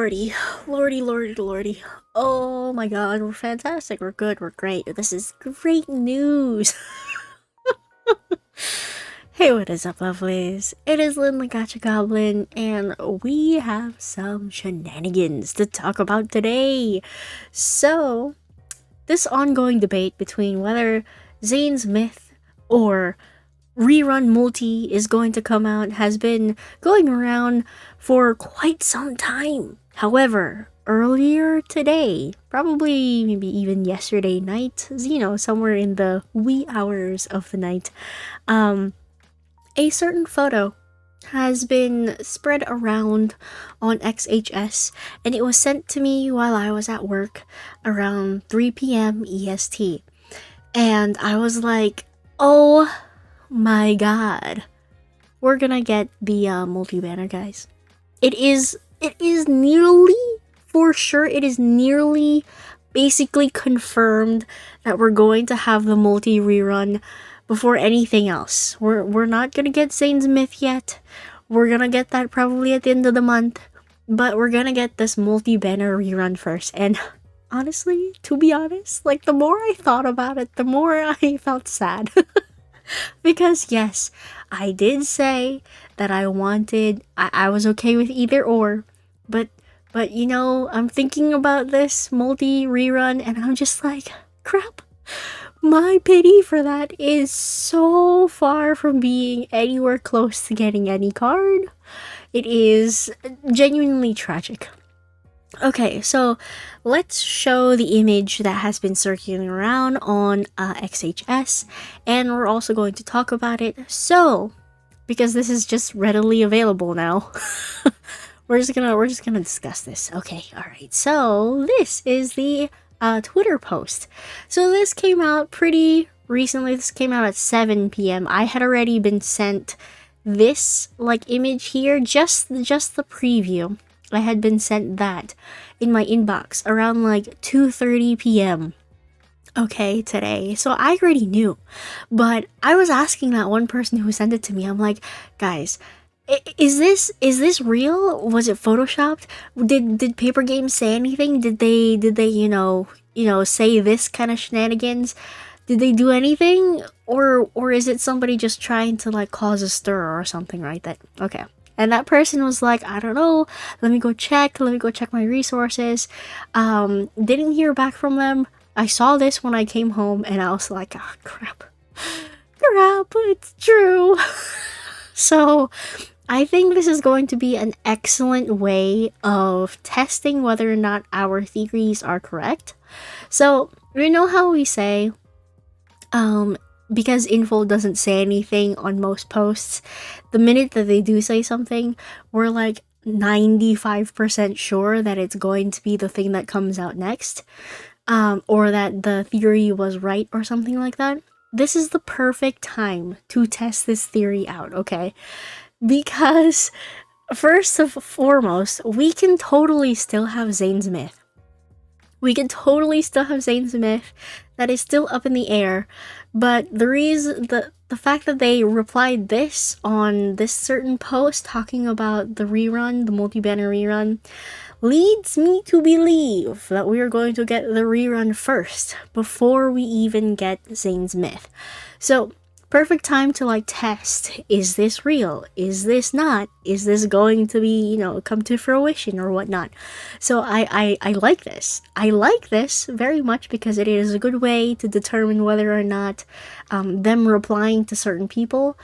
lordy, lordy, lordy, lordy. Oh my god, we're fantastic, we're good, we're great. This is great news. Hey, what is up, lovelies? It is Lynn the Gacha Goblin, and we have some shenanigans to talk about today. So, this ongoing debate between whether Zane's Myth or Rerun Multi is going to come out has been going around for quite some time. However, earlier today, probably maybe even yesterday night, somewhere in the wee hours of the night, a certain photo has been spread around on XHS, and it was sent to me while I was at work around 3 p.m. EST. And I was like, oh my god, we're gonna get the multi-banner, guys. It is nearly, for sure, it is nearly basically confirmed that we're going to have the multi-rerun before anything else. We're not gonna get Zane's Myth yet. We're gonna get that probably at the end of the month, but we're gonna get this multi-banner rerun first. And honestly, to be honest, like, the more I thought about it, the more I felt sad. Because yes, I did say that I was okay with either or, but I'm thinking about this multi rerun and I'm just like, crap. My pity for that is so far from being anywhere close to getting any card. It is genuinely tragic. Okay, so let's show the image that has been circulating around on XHS, and we're also going to talk about it. So, because this is just readily available now, we're just gonna discuss this. Okay, all right. So this is the Twitter post. So this came out pretty recently. This came out at 7 p.m. I had already been sent this image here, just the preview. I had been sent that in my inbox around 2:30 p.m. Okay, today. So I already knew. But I was asking that one person who sent it to me, I'm like, guys, is this real? Was it photoshopped? Did Paper Games say anything? Did they say this kind of shenanigans? Did they do anything? Or is it somebody just trying to cause a stir or something like that? Okay. And that person was like, I don't know, let me go check my resources. Didn't hear back from them. I saw this when I came home and I was like, oh, crap, it's true. So I think this is going to be an excellent way of testing whether or not our theories are correct. So, you know how we say, because info doesn't say anything on most posts, the minute that they do say something, we're 95% sure that it's going to be the thing that comes out next, or that the theory was right or something like that. This is the perfect time to test this theory out, okay? Because first and foremost, we can totally still have Zane's Myth. We can totally still have Zane's Myth that is still up in the air, but the fact that they replied this on this certain post talking about the rerun, the multi-banner rerun, leads me to believe that we are going to get the rerun first before we even get Zane's Myth. So, perfect time to test, is this real? Is this not? Is this going to be, come to fruition or whatnot? So I like this. I like this very much because it is a good way to determine whether or not them replying to certain people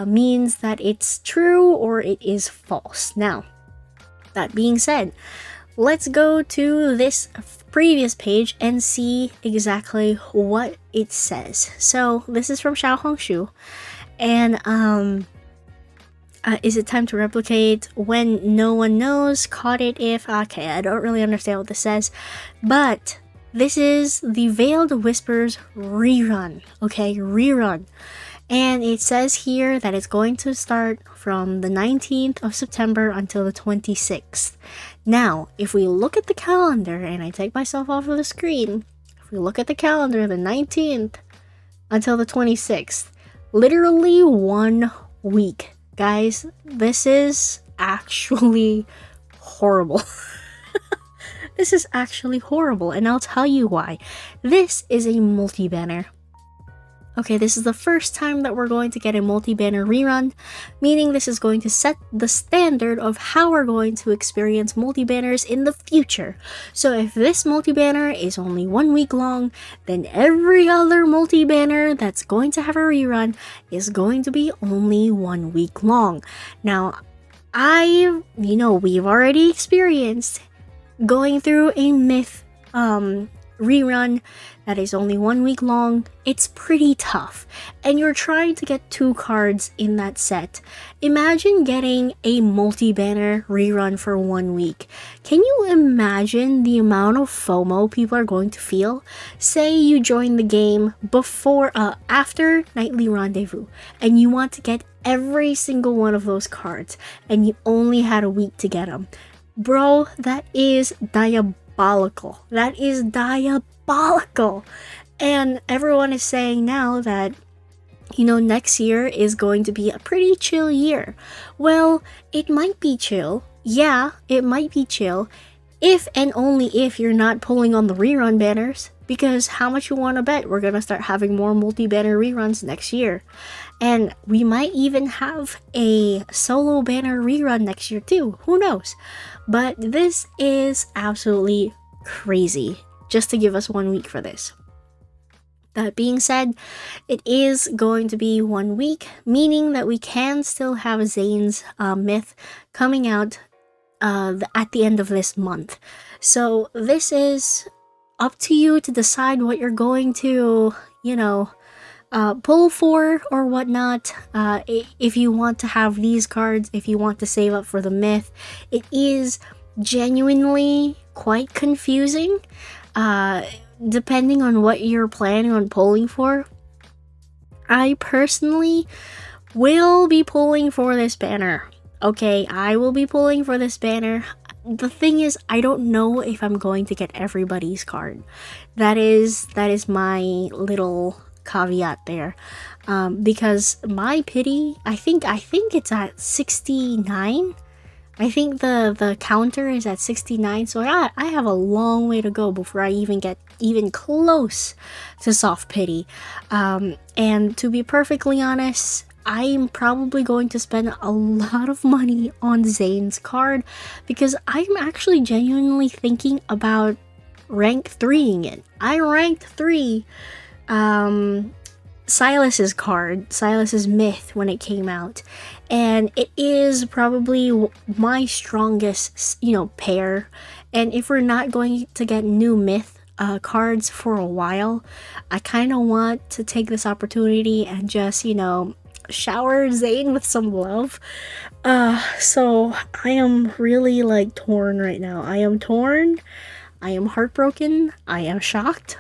means that it's true or it is false. Now, that being said, let's go to this previous page and see exactly what it says. So this is from Xiao Hongshu, and is it time to replicate when no one knows? Caught it if... Okay, I don't really understand what this says, but this is the Veiled Whispers rerun. Okay, rerun. And it says here that it's going to start from the 19th of September until the 26th. Now, if we look at the calendar, and I take myself off of the screen, if we look at the calendar, the 19th until the 26th, literally 1 week. Guys, this is actually horrible. This is actually horrible, and I'll tell you why. This is a multi-banner. Okay, this is the first time that we're going to get a multi-banner rerun, meaning this is going to set the standard of how we're going to experience multi-banners in the future. So if this multi-banner is only 1 week long, then every other multi-banner that's going to have a rerun is going to be only 1 week long. Now, we've already experienced going through a myth rerun that is only 1 week long. It's pretty tough, and you're trying to get 2 cards in that set. Imagine getting a multi-banner rerun for 1 week. Can you imagine the amount of FOMO people are going to feel? Say you join the game after Nightly Rendezvous, and you want to get every single one of those cards, and you only had a week to get them. Bro, that is diabolical. That is diabolical. And everyone is saying now that, next year is going to be a pretty chill year. Well, it might be chill. Yeah, it might be chill. If and only if you're not pulling on the rerun banners. Because how much you want to bet we're going to start having more multi-banner reruns next year. And we might even have a solo banner rerun next year too. Who knows? But this is absolutely crazy just to give us 1 week for this. That being said, it is going to be 1 week, meaning that we can still have Zane's myth coming out at the end of this month. So this is up to you to decide what you're going to, pull for or whatnot. If you want to have these cards, if you want to save up for the myth, it is genuinely quite confusing, depending on what you're planning on pulling for. I personally will be pulling for this banner. Okay, I will be pulling for this banner. The thing is, I don't know if I'm going to get everybody's card. That is my little caveat there, because my pity, I think it's at 69. I think the counter is at 69, so I have a long way to go before I even get even close to soft pity. And to be perfectly honest, I'm probably going to spend a lot of money on Zane's card, because I'm actually genuinely thinking about rank 3ing it. I ranked 3 Silas's card, Silas's myth, when it came out, and it is probably my strongest, pair. And if we're not going to get new myth cards for a while, I kind of want to take this opportunity and just, shower Zane with some love. So I am really torn right now. I am torn. I am heartbroken. I am shocked.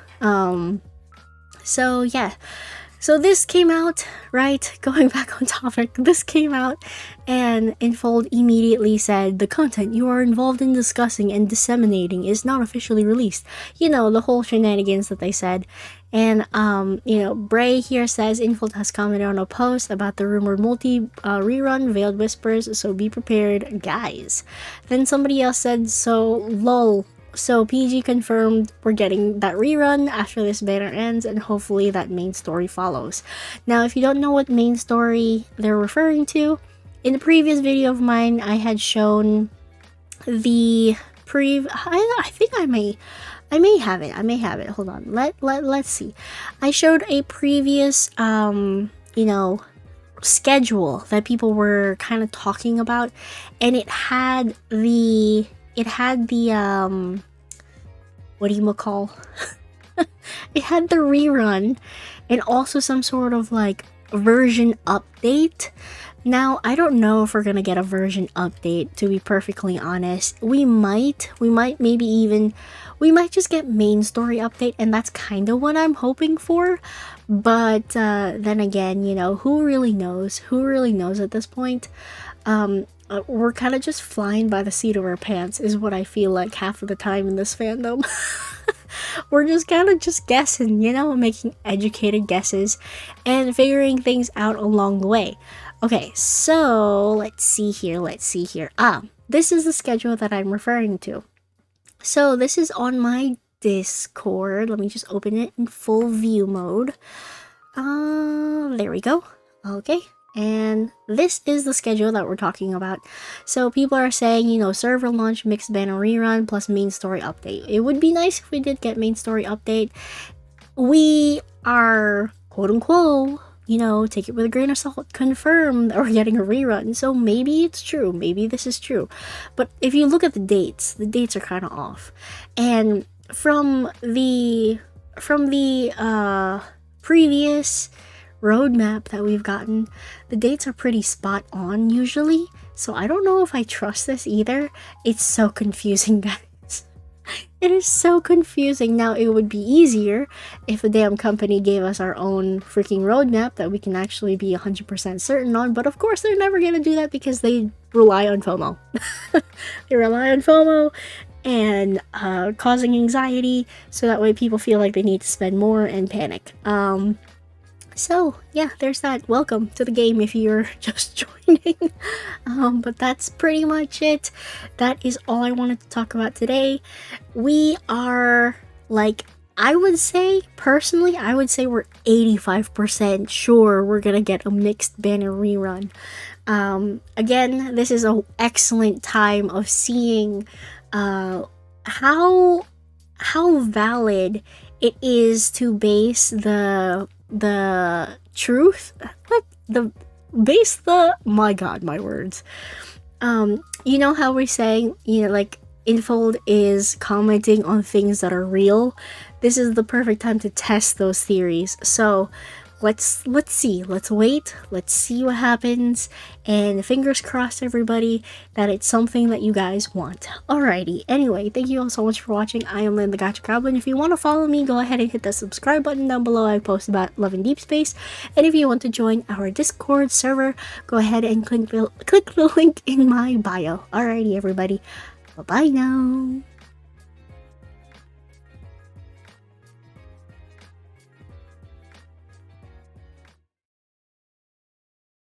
So yeah. So this came out, right? Going back on topic, this came out, and Infold immediately said, the content you are involved in discussing and disseminating is not officially released. The whole shenanigans that they said. And, Bray here says, Infold has commented on a post about the rumored rerun, Veiled Whispers, so be prepared, guys. Then somebody else said, so, lol. So PG confirmed we're getting that rerun after this banner ends, and hopefully that main story follows. Now, if you don't know what main story they're referring to, in the previous video of mine, I had shown the I think I may have it. Hold on. Let's see. I showed a previous schedule that people were kind of talking about, and it had the it had the rerun and also some sort of version update. Now, I don't know if we're gonna get a version update, to be perfectly honest. We might just get main story update, and that's kind of what I'm hoping for. But then again, who really knows at this point. We're kind of just flying by the seat of our pants, is what I feel like half of the time in this fandom. We're just kind of just guessing, making educated guesses and figuring things out along the way. Okay, so let's see here. This is the schedule that I'm referring to. So this is on my Discord. Let me just open it in full view mode. There we go. Okay. And this is the schedule that we're talking about. So people are saying, you know, server launch, mixed banner rerun, plus main story update. It would be nice if we did get main story update. We are, quote unquote, you know, take it with a grain of salt, confirmed that we're getting a rerun. So maybe it's true. Maybe this is true. But if you look at the dates are kind of off. And from the previous roadmap that we've gotten, the dates are pretty spot on usually. So I don't know if I trust this either. It's so confusing, guys. It is so confusing. Now, it would be easier if the damn company gave us our own freaking roadmap that we can actually be 100% certain on, but of course they're never going to do that because they rely on FOMO. They rely on FOMO and causing anxiety, so that way people feel like they need to spend more and panic. So yeah, there's that. Welcome to the game if you're just joining. But that's pretty much it. That is all I wanted to talk about today. We are, like, I would say personally, I would say we're 85% sure we're gonna get a mixed banner rerun. Again, this is an excellent time of seeing how valid it is to base the truth, my god, my words. You know how we're saying, you know, like, Infold is commenting on things that are real. This is the perfect time to test those theories. So let's see, let's wait, let's see what happens, and fingers crossed, everybody, that it's something that you guys want. Alrighty, anyway, thank you all so much for watching. I am Lynn the Gacha Goblin. If you want to follow me, go ahead and hit the subscribe button down below. I post about love and Deepspace. And if you want to join our Discord server, go ahead and click the link in my bio. Alrighty, everybody, bye bye now.